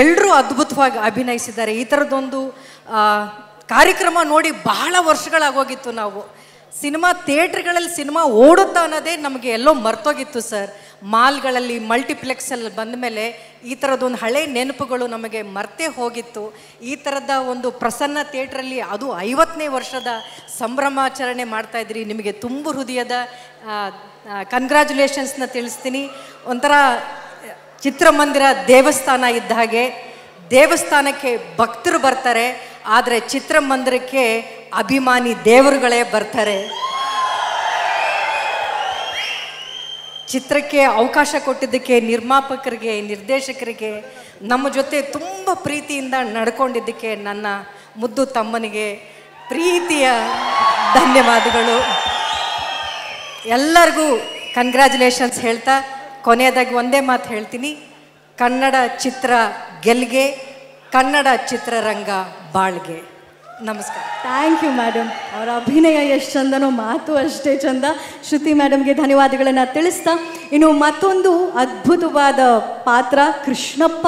ಎಲ್ಲರೂ ಅದ್ಭುತವಾಗಿ ಅಭಿನಯಿಸಿದ್ದಾರೆ. ಈ ಥರದೊಂದು ಕಾರ್ಯಕ್ರಮ ನೋಡಿ ಬಹಳ ವರ್ಷಗಳಾಗೋಗಿತ್ತು. ನಾವು ಸಿನಿಮಾ ಥಿಯೇಟ್ರ್ಗಳಲ್ಲಿ ಸಿನಿಮಾ ಓಡುತ್ತಾ ಅನ್ನೋದೇ ನಮಗೆ ಎಲ್ಲೋ ಮರ್ತೋಗಿತ್ತು ಸರ್. ಮಾಲ್ಗಳಲ್ಲಿ ಮಲ್ಟಿಪ್ಲೆಕ್ಸಲ್ಲಿ ಬಂದ ಮೇಲೆ ಈ ಥರದೊಂದು ಹಳೆ ನೆನಪುಗಳು ನಮಗೆ ಮರ್ತೇ ಹೋಗಿತ್ತು. ಈ ಥರದ ಒಂದು ಪ್ರಸನ್ನ ಥಿಯೇಟ್ರಲ್ಲಿ ಅದು 50ನೇ ವರ್ಷದ ಸಂಭ್ರಮಾಚರಣೆ ಮಾಡ್ತಾಯಿದ್ರಿ. ನಿಮಗೆ ತುಂಬ ಹೃದಯದ ಕಂಗ್ರ್ಯಾಚುಲೇಷನ್ಸ್ನ ತಿಳಿಸ್ತೀನಿ. ಒಂಥರ ಚಿತ್ರಮಂದಿರ ದೇವಸ್ಥಾನ ಇದ್ದ ಹಾಗೆ. ದೇವಸ್ಥಾನಕ್ಕೆ ಭಕ್ತರು ಬರ್ತಾರೆ, ಆದರೆ ಚಿತ್ರಮಂದಿರಕ್ಕೆ ಅಭಿಮಾನಿ ದೇವರುಗಳೇ ಬರ್ತಾರೆ. ಚಿತ್ರಕ್ಕೆ ಅವಕಾಶ ಕೊಟ್ಟಿದ್ದಕ್ಕೆ ನಿರ್ಮಾಪಕರಿಗೆ, ನಿರ್ದೇಶಕರಿಗೆ, ನಮ್ಮ ಜೊತೆ ತುಂಬ ಪ್ರೀತಿಯಿಂದ ನಡ್ಕೊಂಡಿದ್ದಕ್ಕೆ ನನ್ನ ಮುದ್ದು ತಮ್ಮನಿಗೆ ಪ್ರೀತಿಯ ಧನ್ಯವಾದಗಳು. ಎಲ್ಲರಿಗೂ ಕಂಗ್ರ್ಯಾಚುಲೇಷನ್ಸ್ ಹೇಳ್ತಾ ಕೊನೆಯದಾಗಿ ಒಂದೇ ಮಾತು ಹೇಳ್ತೀನಿ. ಕನ್ನಡ ಚಿತ್ರ ಗೆಲ್ಗೆ, ಕನ್ನಡ ಚಿತ್ರರಂಗ ಬಾಳ್ಗೆ. ನಮಸ್ಕಾರ. Thank you madam. ಅವರ ಅಭಿನಯ ಎಷ್ಟು ಚಂದನೋ ಮಾತು ಅಷ್ಟೇ ಚಂದ. ಶ್ರುತಿ ಮೇಡಮ್ಗೆ ಧನ್ಯವಾದಗಳನ್ನು ತಿಳಿಸ್ತಾ, ಇನ್ನು ಮತ್ತೊಂದು ಅದ್ಭುತವಾದ ಪಾತ್ರ ಕೃಷ್ಣಪ್ಪ